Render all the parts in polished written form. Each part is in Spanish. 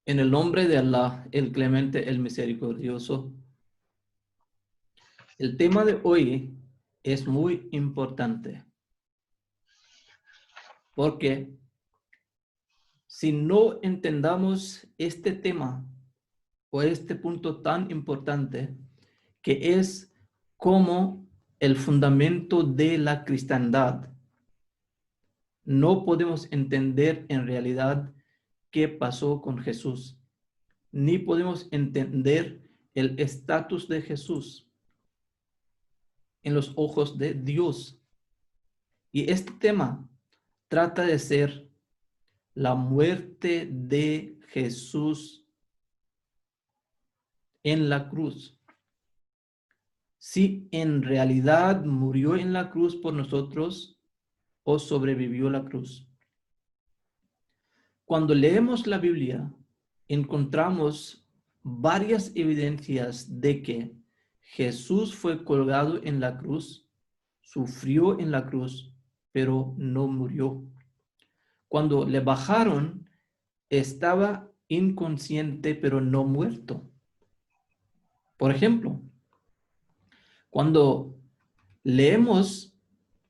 En el nombre de Allah, el clemente, el misericordioso. El tema de hoy es muy importante porque si no entendamos este tema o este punto tan importante que es como el fundamento de la cristiandad, no podemos entender en realidad qué pasó con Jesús, ni podemos entender el estatus de Jesús en los ojos de Dios. Y este tema trata de ser la muerte de Jesús en la cruz. Si en realidad murió en la cruz por nosotros o sobrevivió la cruz. Cuando leemos la Biblia, encontramos varias evidencias de que Jesús fue colgado en la cruz, sufrió en la cruz, pero no murió. Cuando le bajaron, estaba inconsciente, pero no muerto. Por ejemplo, cuando leemos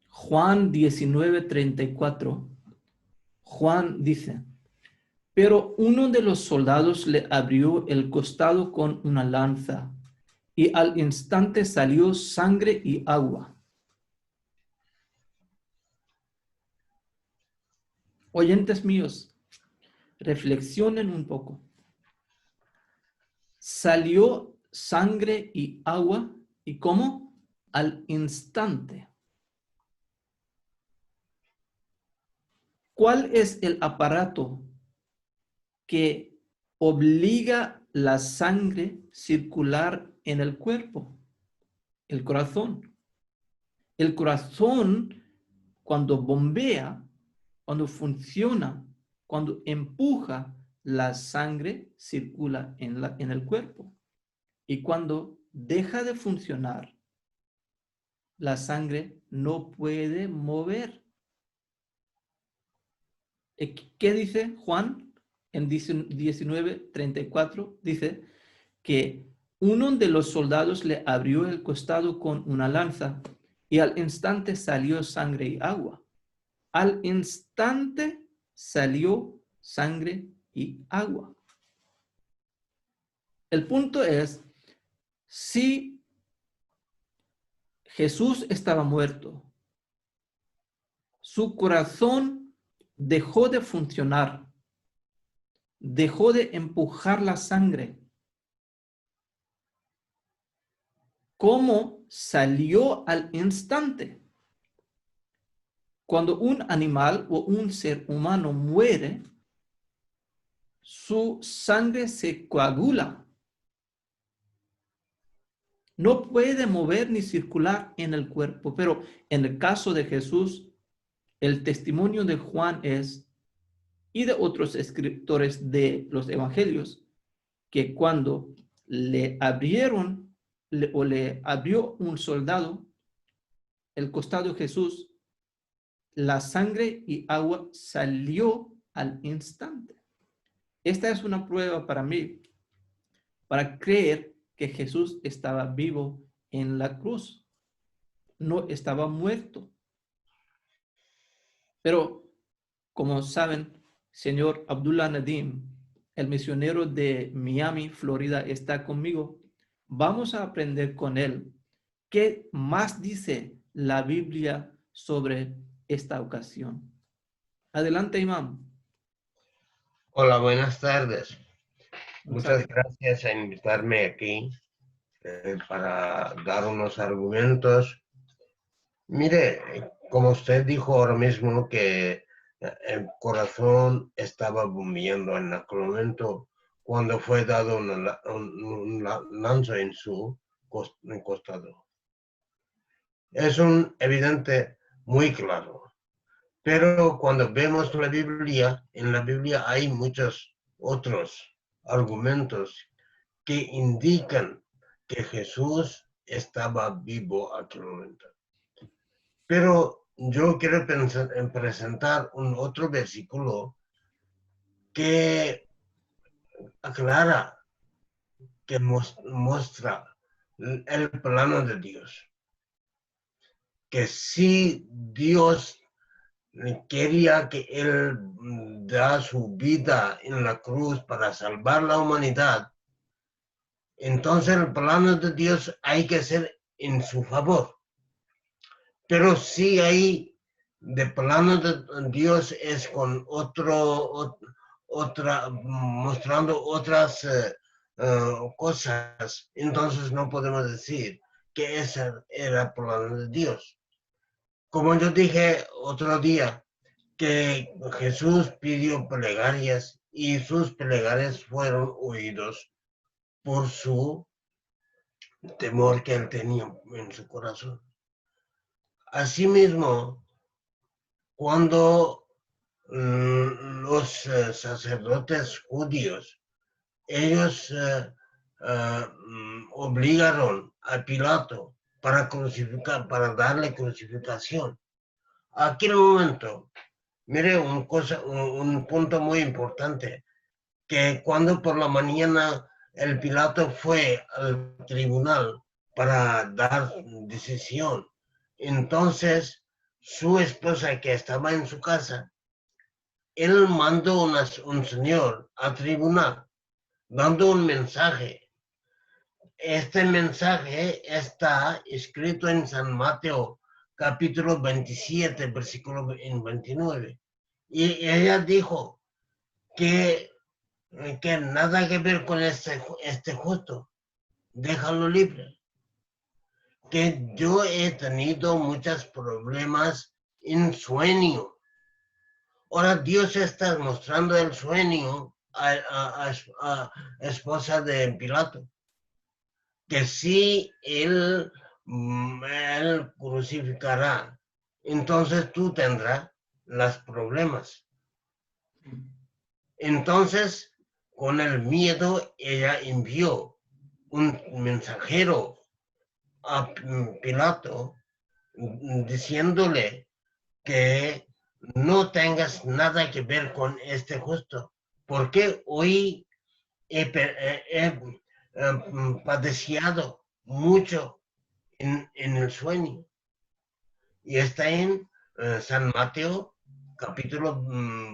Juan 19:34, Juan dice, pero uno de los soldados le abrió el costado con una lanza y al instante salió sangre y agua. Oyentes míos, reflexionen un poco. Salió sangre y agua, ¿y cómo? Al instante. ¿Cuál es el aparato que obliga la sangre circular en el cuerpo? El corazón. El corazón, cuando bombea, cuando funciona, cuando empuja, la sangre circula en el cuerpo. Y cuando deja de funcionar, la sangre no puede mover. ¿Qué dice Juan en 19:34? Dice que uno de los soldados le abrió el costado con una lanza y al instante salió sangre y agua. Al instante salió sangre y agua. El punto es, si Jesús estaba muerto, su corazón dejó de funcionar, dejó de empujar la sangre. ¿Cómo salió al instante? Cuando un animal o un ser humano muere, su sangre se coagula. No puede mover ni circular en el cuerpo, pero en el caso de Jesús, el testimonio de Juan es, y de otros escritores de los evangelios, que cuando le abrieron o le abrió un soldado el costado de Jesús, la sangre y agua salió al instante. Esta es una prueba para mí, para creer que Jesús estaba vivo en la cruz, no estaba muerto. Pero, como saben, señor Abdullah Nadim, el misionero de Miami, Florida, está conmigo. Vamos a aprender con él qué más dice la Biblia sobre esta ocasión. Adelante, Imam. Hola, buenas tardes. Buenas Muchas tardes. gracias por invitarme aquí para dar unos argumentos. Mire, como usted dijo ahora mismo que el corazón estaba bombeando en aquel momento cuando fue dado una lanza en su costado. Es un evidente muy claro. Pero cuando vemos la Biblia, en la Biblia hay muchos otros argumentos que indican que Jesús estaba vivo a aquel momento. Pero yo quiero presentar un otro versículo que aclara, que muestra el plano de Dios. Que si Dios quería que Él da su vida en la cruz para salvar la humanidad, entonces el plano de Dios hay que ser en su favor. Pero si hay de plano de Dios es con mostrando otras cosas, entonces no podemos decir que ese era el plano de Dios. Como yo dije otro día, que Jesús pidió plegarias y sus plegarias fueron oídos por su temor que él tenía en su corazón. Asimismo, cuando los sacerdotes judíos, ellos obligaron a Pilato para crucificar, para darle crucificación. Aquí en el momento, mire un punto muy importante, que cuando por la mañana el Pilato fue al tribunal para dar decisión, entonces su esposa que estaba en su casa, él mandó un señor al tribunal dando un mensaje. Este mensaje está escrito en San Mateo capítulo 27, versículo 29. Y ella dijo que nada que ver con este justo, déjalo libre. Que yo he tenido muchos problemas en sueño. Ahora Dios está mostrando el sueño a esposa de Pilato, que si él crucificará, entonces tú tendrás los problemas. Entonces, con el miedo, ella envió un mensajero a Pilato diciéndole que no tengas nada que ver con este justo, porque hoy he padecido mucho en el sueño. Y está en San Mateo, capítulo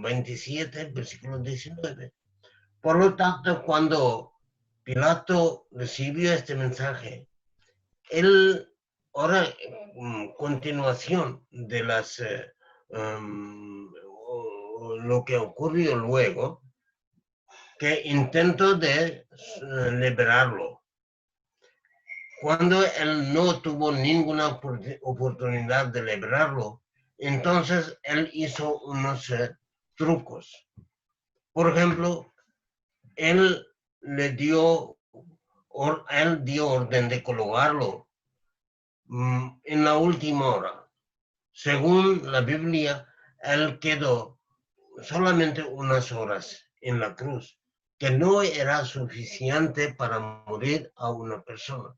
27, versículo 19. Por lo tanto, cuando Pilato recibió este mensaje, él, ahora, continuación de lo que ocurrió luego, que intentó de liberarlo. Cuando él no tuvo ninguna oportunidad de liberarlo, entonces él hizo unos trucos. Por ejemplo, él dio orden de colocarlo en la última hora. Según la Biblia, él quedó solamente unas horas en la cruz, que no era suficiente para morir a una persona.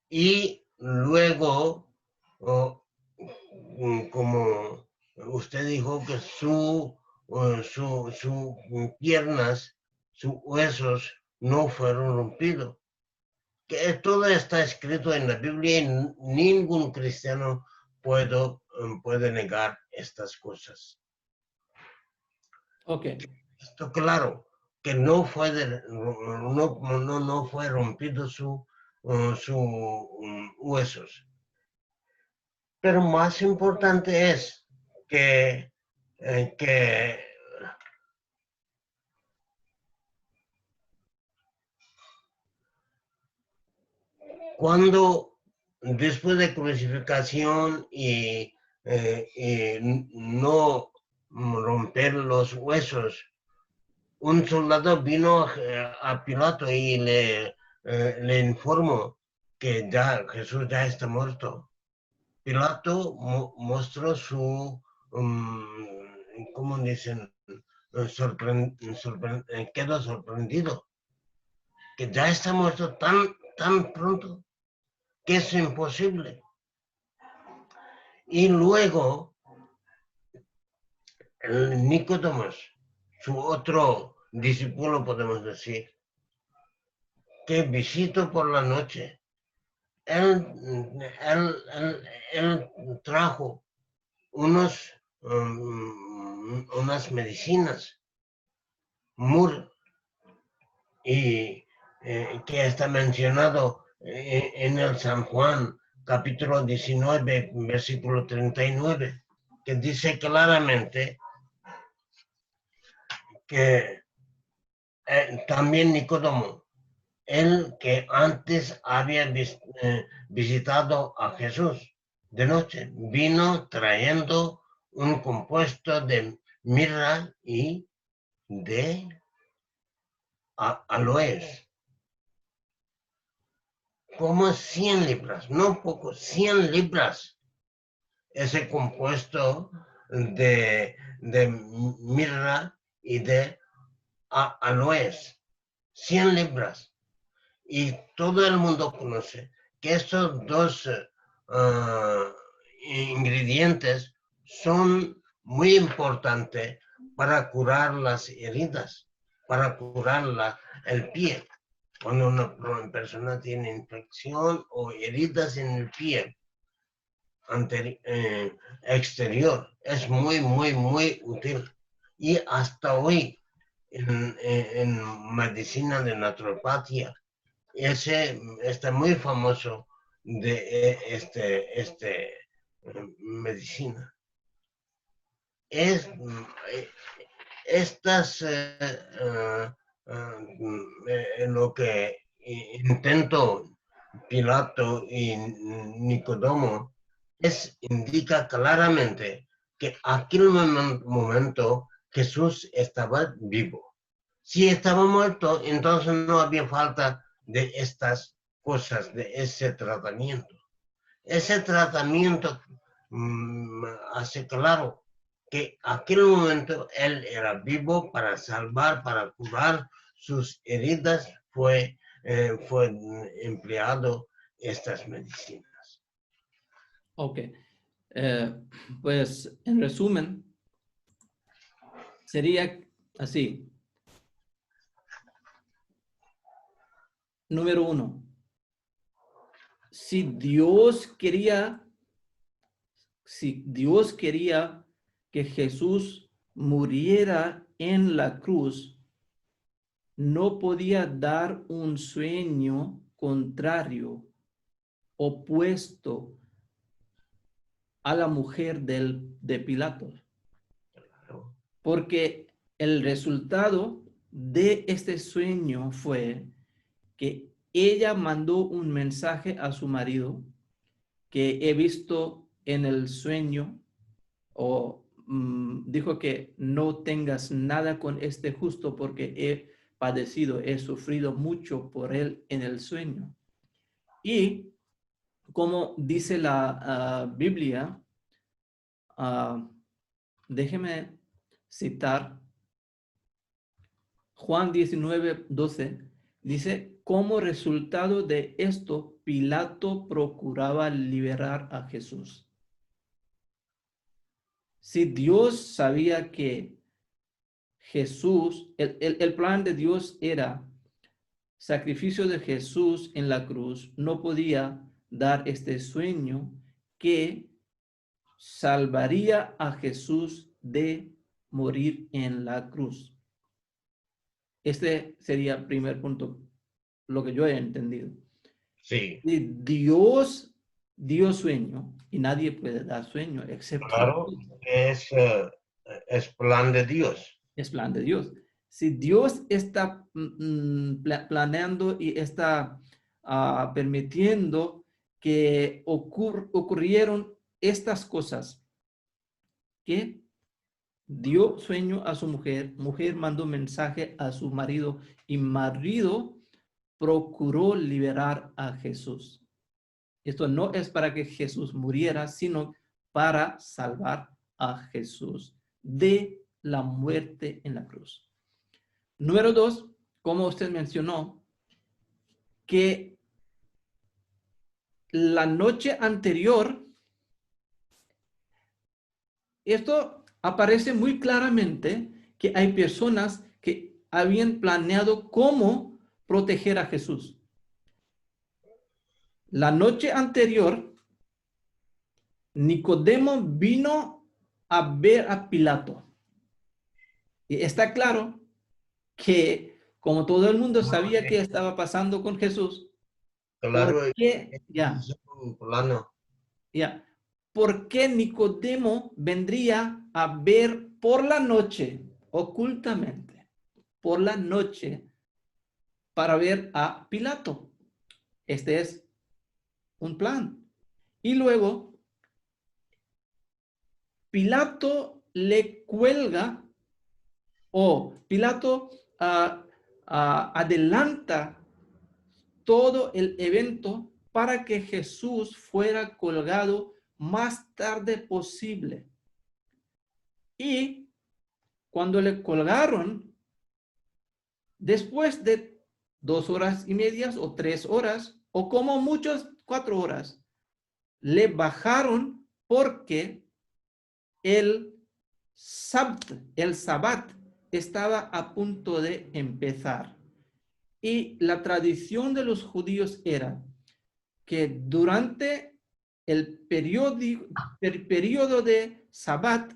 Y luego, como usted dijo, que sus piernas, sus huesos no fueron rompidos. Que todo está escrito en la Biblia y ningún cristiano puede negar estas cosas. Ok. Esto claro, que no fue rompido sus huesos. Pero más importante es que cuando después de crucificación y no romper los huesos, un soldado vino a Pilato y le informó que ya Jesús ya está muerto. Pilato mostró su, ¿cómo dicen? Quedó sorprendido, que ya está muerto tan pronto, que es imposible. Y luego, Nicodemos, su otro discípulo, podemos decir, que visitó por la noche. Él trajo unas medicinas, mur, y que está mencionado en el San Juan, capítulo 19, versículo 39, que dice claramente que también Nicodemo, él que antes había visitado a Jesús de noche, vino trayendo un compuesto de mirra y de aloes, como 100 libras, no poco, 100 libras, ese compuesto de mirra y de aloes, 100 libras. Y todo el mundo conoce que estos dos ingredientes son muy importantes para curar las heridas, para curar el pie. Cuando una persona tiene infección o heridas en el pie exterior, es muy, muy, muy útil. Y hasta hoy, en medicina de naturopatía, ese está muy famoso de medicina. Estas lo que intentó Pilato y Nicodemo indica claramente que aquel momento Jesús estaba vivo. Si estaba muerto, entonces no había falta de estas cosas, de ese tratamiento. Ese tratamiento hace claro que aquel momento él era vivo para salvar, para curar sus heridas, fue empleado estas medicinas. Ok. Pues en resumen, sería así. Número 1. Si Dios quería que Jesús muriera en la cruz, no podía dar un sueño contrario, opuesto a la mujer de Pilato. Porque el resultado de este sueño fue que ella mandó un mensaje a su marido que he visto en el sueño, o dijo que no tengas nada con este justo porque he padecido, he sufrido mucho por él en el sueño. Y como dice la Biblia, déjeme citar Juan 19:12, dice, como resultado de esto, Pilato procuraba liberar a Jesús. Si Dios sabía que Jesús, el plan de Dios era sacrificio de Jesús en la cruz, no podía dar este sueño que salvaría a Jesús de morir en la cruz. Este sería el primer punto, lo que yo he entendido. Sí. Y Dios dio sueño y nadie puede dar sueño excepto claro, Dios. Es plan de Dios. Es plan de Dios. Si Dios está planeando y está permitiendo que ocurrieron estas cosas, que dio sueño a su mujer, mujer mandó mensaje a su marido y marido procuró liberar a Jesús. Esto no es para que Jesús muriera, sino para salvar a Jesús de la muerte en la cruz. Número 2, como usted mencionó, que la noche anterior, esto aparece muy claramente que hay personas que habían planeado cómo proteger a Jesús. La noche anterior, Nicodemo vino a ver a Pilato. Y está claro que, como todo el mundo sabía qué estaba pasando con Jesús, ¿por Claro, qué? Ya, es un plano. ya. ¿Por qué Nicodemo vendría a ver por la noche, ocultamente, por la noche, para ver a Pilato? Este es un plan. Y luego, Pilato le cuelga, o Pilato adelanta todo el evento para que Jesús fuera colgado más tarde posible. Y cuando le colgaron, después de 2 horas y media o 3 horas, o como muchos 4 horas, le bajaron porque el Sabbat estaba a punto de empezar. Y la tradición de los judíos era que durante el periodo de Sabbat,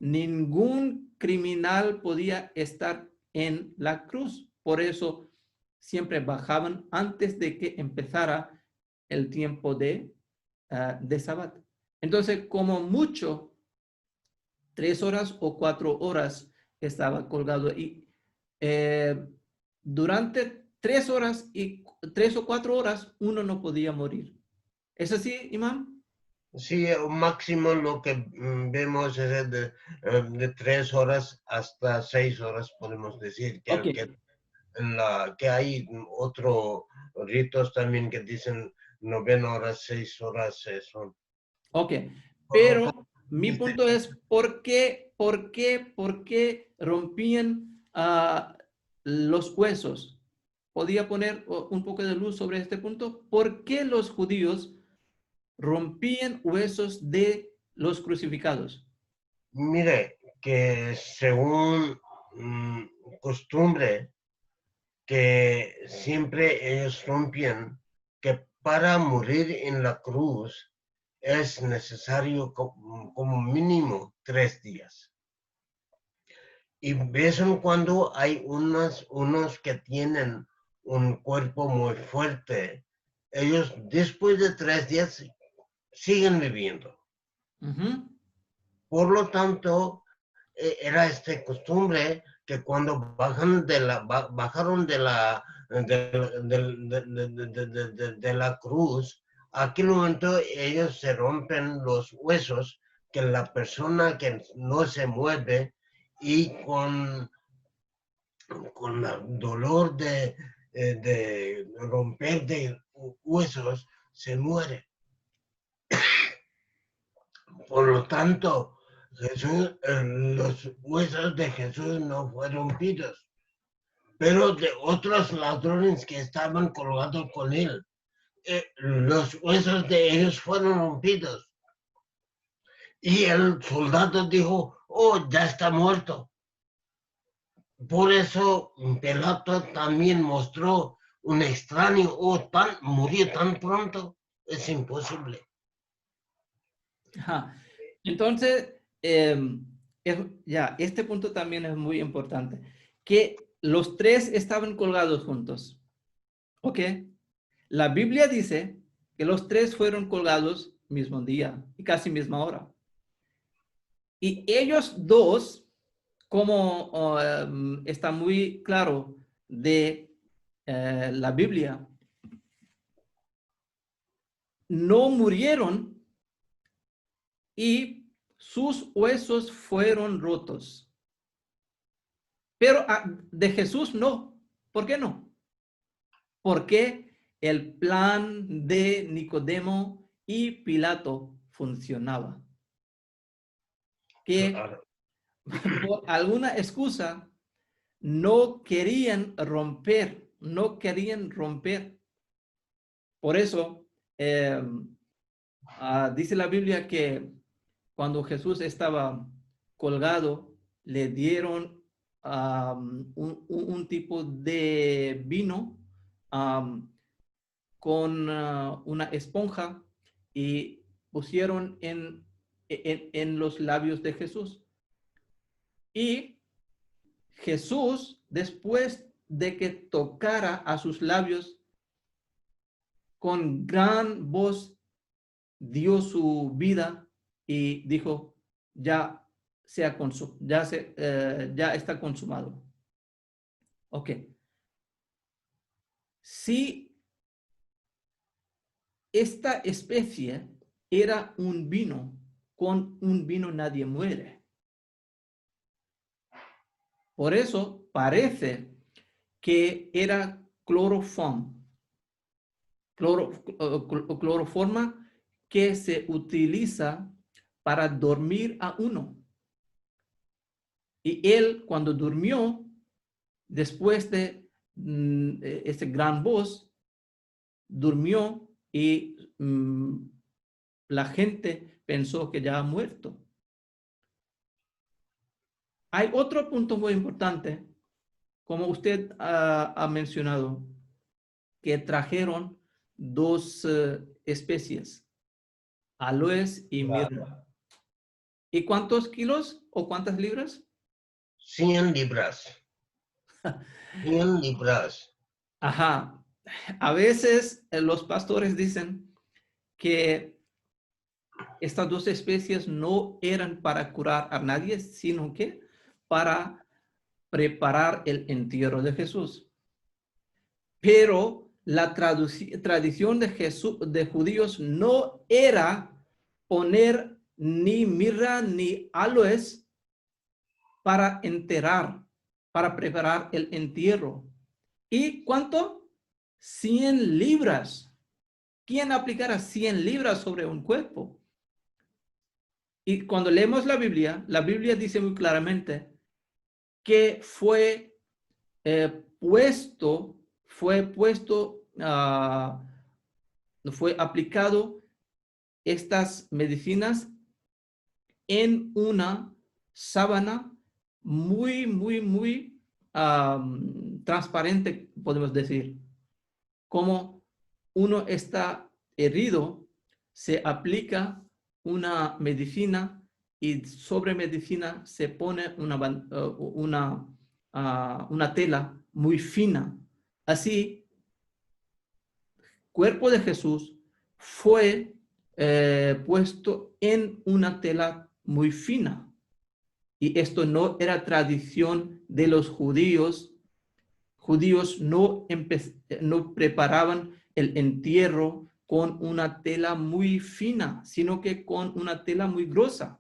ningún criminal podía estar en la cruz. Por eso siempre bajaban antes de que empezara el tiempo de Sabbat. Entonces, como mucho, 3 horas o 4 horas estaba colgado. Y durante 3 horas y 3 o 4 horas uno no podía morir. ¿Es así, imán? Sí, máximo lo que vemos es de 3 horas hasta 6 horas, podemos decir, Ok, que hay otros ritos también que dicen 9 horas, 6 horas son. ok. Por lo tanto, Pero mi dice, punto es, ¿por qué rompían los huesos? ¿Podía poner un poco de luz sobre este punto? ¿Por qué los judíos rompían huesos de los crucificados? mire, que según costumbre, que siempre ellos rompían, que para morir en la cruz es necesario como mínimo 3 días. Y ves en cuando hay unos que tienen un cuerpo muy fuerte, ellos después de 3 días siguen viviendo. Ujú. Por lo tanto, era esta costumbre que cuando bajaron de la cruz, a aquel momento ellos se rompen los huesos, que la persona que no se mueve y con el dolor de romper de huesos se muere. Por lo tanto, los huesos de Jesús no fueron rompidos, pero de otros ladrones que estaban colgados con él, los huesos de ellos fueron rompidos. Y el soldado dijo, oh, ya está muerto. Por eso Pilato también mostró un extraño, oh, murió tan pronto, es imposible. Ajá. Entonces, ya, este punto también es muy importante, que los tres estaban colgados juntos, ¿ok? La Biblia dice que los tres fueron colgados mismo día y casi misma hora. Y ellos dos, como está muy claro de la Biblia, no murieron y sus huesos fueron rotos. Pero de Jesús no. ¿Por qué no? Porque el plan de Nicodemo y Pilato funcionaba. Que Claro. por alguna excusa no querían romper, no querían romper. Por eso dice la Biblia que cuando Jesús estaba colgado, le dieron un tipo de vino con una esponja y pusieron en los labios de Jesús. Y Jesús, después de que tocara a sus labios, con gran voz dio su vida y dijo, ya ya está consumado. Ok. Si esta especie era un vino, con un vino nadie muere. Por eso parece que era cloroforma que se utiliza para dormir a uno. Y él, cuando durmió, después de ese gran voz, durmió y la gente pensó que ya ha muerto. Hay otro punto muy importante, como usted ha mencionado, que trajeron dos especies, aloes y mirra. ¿Y cuántos kilos o cuántas libras? 100 libras. 100 libras. Ajá. A veces los pastores dicen que estas dos especies no eran para curar a nadie, sino que para preparar el entierro de Jesús. Pero la tradición de judíos no era poner ni mirra ni aloes para enterrar, para preparar el entierro. ¿Y cuánto? 100 libras. ¿Quién aplicará 100 libras sobre un cuerpo? Y cuando leemos la Biblia dice muy claramente que fue fue aplicado estas medicinas en una sábana muy transparente, podemos decir. Como uno está herido, se aplica una medicina y sobre medicina se pone una tela muy fina. Así, cuerpo de Jesús fue puesto en una tela muy fina. Y esto no era tradición de los judíos. Judíos no preparaban el entierro con una tela muy fina, sino que con una tela muy gruesa.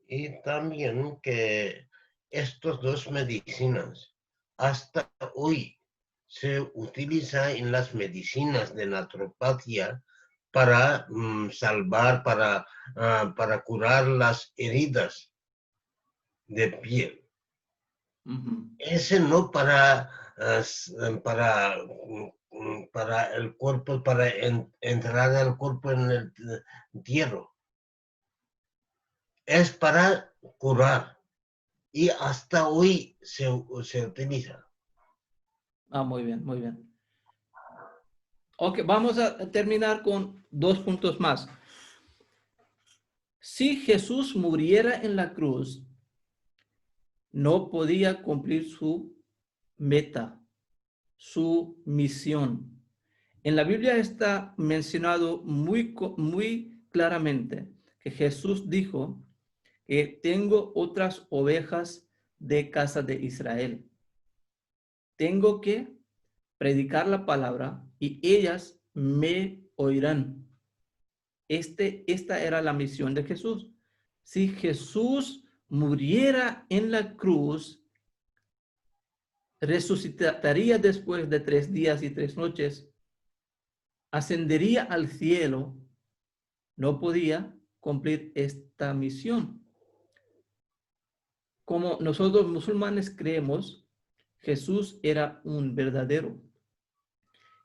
Y también que estos dos medicinas hasta hoy se utiliza en las medicinas de naturopatía para salvar, para curar las heridas de piel. Ese no para el cuerpo, para entrar al cuerpo en el entierro. Es para curar y hasta hoy se utiliza. Muy bien, muy bien. Ok, vamos a terminar con 2 puntos más. Si Jesús muriera en la cruz, no podía cumplir su meta, su misión. En la Biblia está mencionado muy claramente que Jesús dijo que tengo otras ovejas de casa de Israel. Tengo que predicar la palabra y ellas me oirán. Esta era la misión de Jesús. Si Jesús muriera en la cruz, resucitaría después de 3 días y 3 noches, ascendería al cielo, no podía cumplir esta misión. Como nosotros musulmanes creemos, Jesús era un verdadero.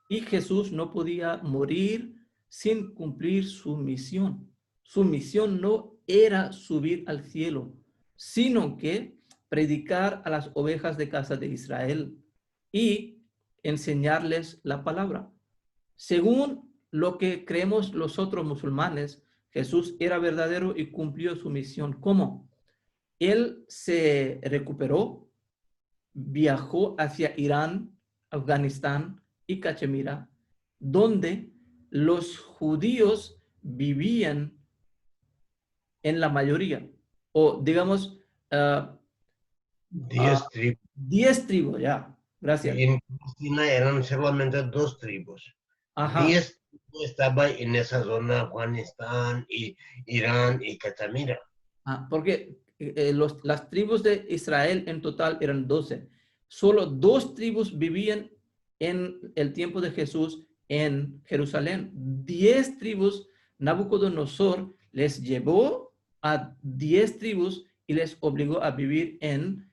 Y Jesús no podía morir sin cumplir su misión. Su misión no era subir al cielo, sino que predicar a las ovejas de casa de Israel y enseñarles la palabra. Según lo que creemos los otros musulmanes, Jesús era verdadero y cumplió su misión. ¿Cómo? Él se recuperó, viajó hacia Irán, Afganistán y Cachemira, donde los judíos vivían en la mayoría, o digamos, uh, 10 tribus. 10 tribus, ya, gracias. En Palestina eran solamente 2 tribus. Ajá. 10 estaban en esa zona, Afganistán, y Irán y Cachemira. Porque las tribus de Israel en total eran 12. Solo 2 tribus vivían en el tiempo de Jesús en Jerusalén. 10 tribus, Nabucodonosor les llevó a 10 tribus y les obligó a vivir en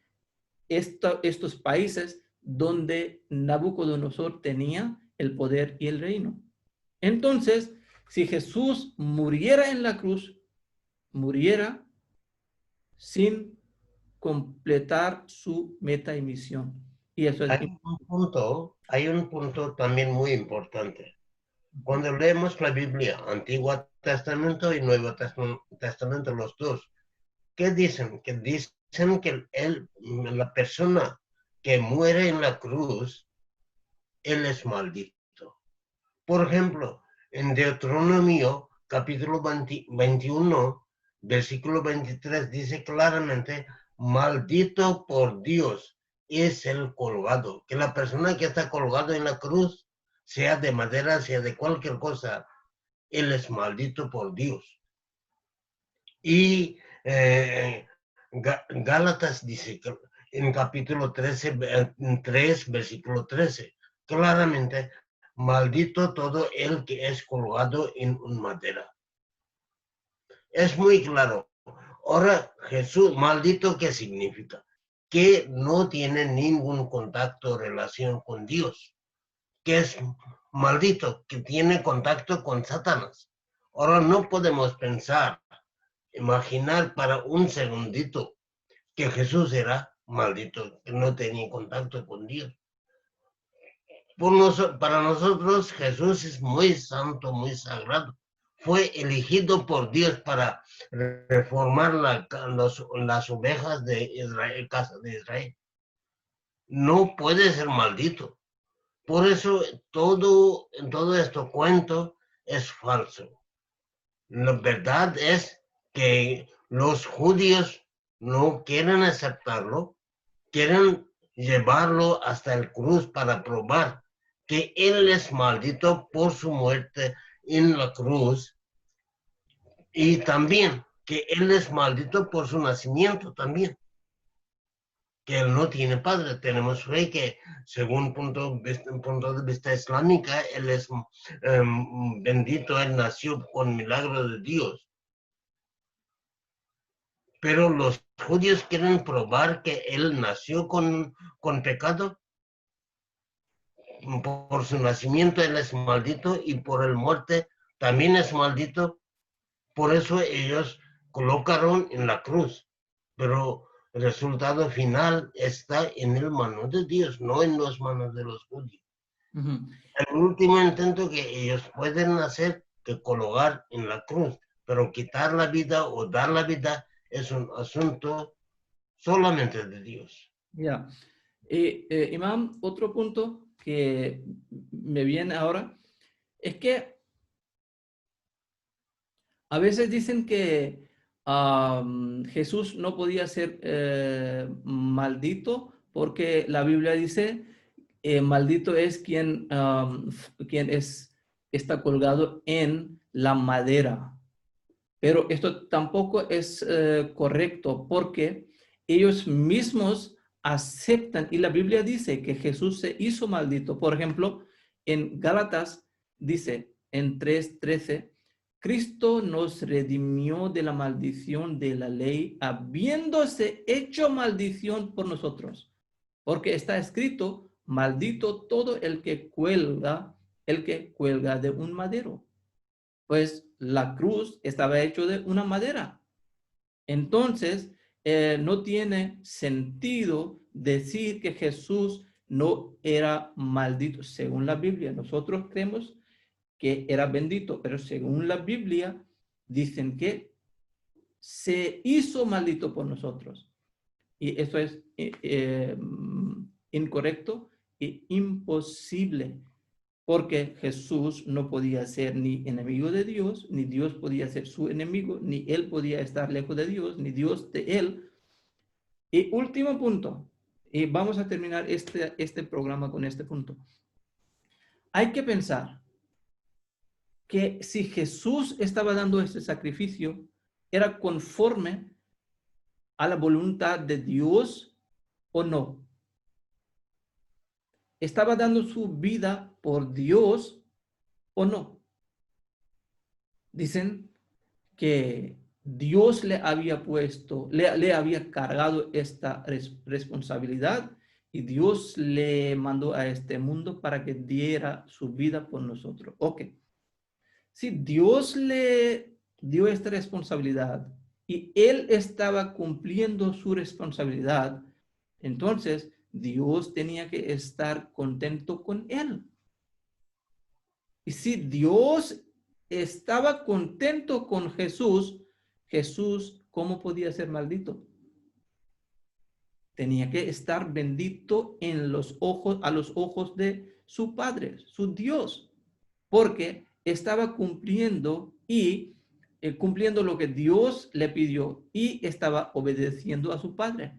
estos países donde Nabucodonosor tenía el poder y el reino. Entonces, si Jesús muriera en la cruz, muriera sin completar su meta y misión. Y eso es Hay un punto también muy importante. Cuando leemos la Biblia, Antiguo Testamento y Nuevo Testamento, los dos, ¿qué dicen? Que dicen que la persona que muere en la cruz, él es maldito. Por ejemplo, en Deuteronomio, capítulo 21, versículo 23, dice claramente, maldito por Dios es el colgado. Que la persona que está colgado en la cruz, sea de madera, sea de cualquier cosa, él es maldito por Dios. Y Gálatas dice que en capítulo 3, versículo 13, claramente, maldito todo el que es colgado en una madera. Es muy claro. Ahora, Jesús, maldito, ¿qué significa? Que no tiene ningún contacto o relación con Dios. Que es maldito, que tiene contacto con Satanás. Ahora no podemos pensar, imaginar para un segundito que Jesús era maldito, que no tenía contacto con Dios. Para nosotros Jesús es muy santo, muy sagrado. Fue elegido por Dios para reformar las ovejas de Israel, casa de Israel. No puede ser maldito. Por eso todo este cuento es falso. La verdad es que los judíos no quieren aceptarlo, quieren llevarlo hasta el cruz para probar que él es maldito por su muerte en la cruz y también que él es maldito por su nacimiento también, que él no tiene padre. Tenemos fe que según punto de vista islámica, él es bendito, él nació con milagro de Dios. Pero los judíos quieren probar que él nació con pecado. Por su nacimiento él es maldito y por el muerte también es maldito. Por eso ellos colocaron en la cruz. Pero el resultado final está en el mano de Dios, no en las manos de los judíos. El último intento que ellos pueden hacer que colocar en la cruz, pero quitar la vida o dar la vida es un asunto solamente de Dios. Ya. Imam, otro punto que me viene ahora es que a veces dicen que Jesús no podía ser maldito porque la Biblia dice, maldito es quien está colgado en la madera. Pero esto tampoco es correcto porque ellos mismos aceptan, y la Biblia dice que Jesús se hizo maldito. Por ejemplo, en Gálatas dice en 3:13, Cristo nos redimió de la maldición de la ley, habiéndose hecho maldición por nosotros. Porque está escrito, maldito todo el que cuelga de un madero. Pues la cruz estaba hecho de una madera. Entonces, no tiene sentido decir que Jesús no era maldito. Según la Biblia, nosotros creemos que era bendito, pero según la Biblia dicen que se hizo maldito por nosotros. Y eso es incorrecto e imposible, porque Jesús no podía ser ni enemigo de Dios, ni Dios podía ser su enemigo, ni él podía estar lejos de Dios, ni Dios de él. Y último punto, y vamos a terminar este programa con este punto. Hay que pensar que si Jesús estaba dando este sacrificio, era conforme a la voluntad de Dios o no. ¿Estaba dando su vida por Dios o no? Dicen que Dios le había puesto, le había cargado esta responsabilidad y Dios le mandó a este mundo para que diera su vida por nosotros. Ok. Si Dios le dio esta responsabilidad y él estaba cumpliendo su responsabilidad, entonces Dios tenía que estar contento con él. Y si Dios estaba contento con Jesús, Jesús, ¿cómo podía ser maldito? Tenía que estar bendito en los ojos, a los ojos de su Padre, su Dios, porque estaba cumpliendo y cumpliendo lo que Dios le pidió y estaba obedeciendo a su Padre.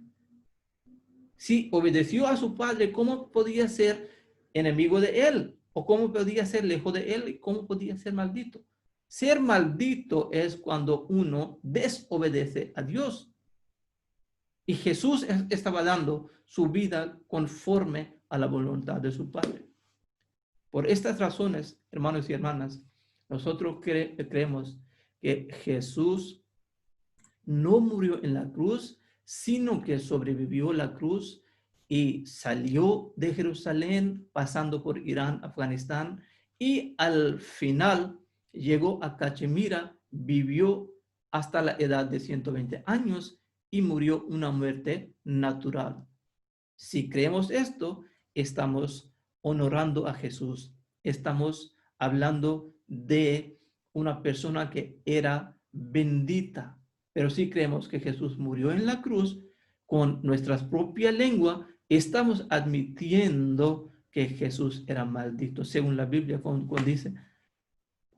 Si obedeció a su Padre, ¿cómo podía ser enemigo de él? ¿O cómo podía ser lejos de él? ¿Y cómo podía ser maldito? Ser maldito es cuando uno desobedece a Dios. Y Jesús estaba dando su vida conforme a la voluntad de su Padre. Por estas razones, hermanos y hermanas, nosotros creemos que Jesús no murió en la cruz, sino que sobrevivió la cruz y salió de Jerusalén, pasando por Irán, Afganistán, y al final llegó a Cachemira, vivió hasta la edad de 120 años y murió una muerte natural. Si creemos esto, estamos honorando a Jesús. Estamos hablando de una persona que era bendita. Pero si creemos que Jesús murió en la cruz con nuestra propia lengua, estamos admitiendo que Jesús era maldito, según la Biblia, como dice.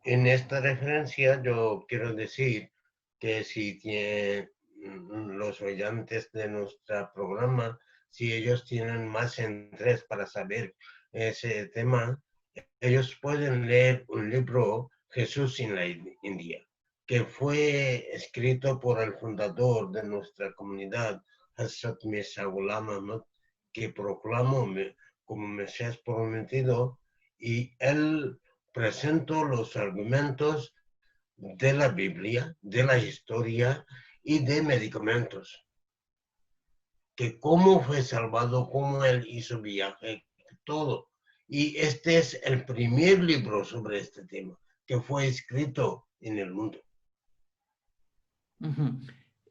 En esta referencia yo quiero decir que si tienen los oyentes de nuestro programa, si ellos tienen más interés para saber ese tema, ellos pueden leer un libro, Jesús en la India, que fue escrito por el fundador de nuestra comunidad, Hazrat Mirza Ghulam Ahmad, que proclamó como Mesías prometido, y él presentó los argumentos de la Biblia, de la historia y de medicamentos. Que cómo fue salvado, cómo él hizo viaje, todo. Y este es el primer libro sobre este tema que fue escrito en el mundo.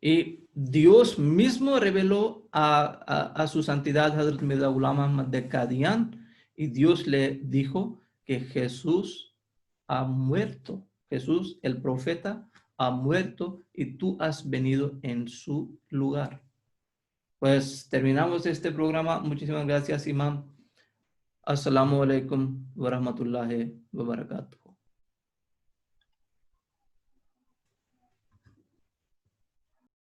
Y Dios mismo reveló a su santidad Hazrat Mirza Ghulam Ahmad de Qadian, y Dios le dijo que Jesús ha muerto. Jesús, el profeta, ha muerto y tú has venido en su lugar. Pues terminamos este programa. Muchísimas gracias, Imam. Assalamu alaikum wa rahmatullahi wa barakatuh.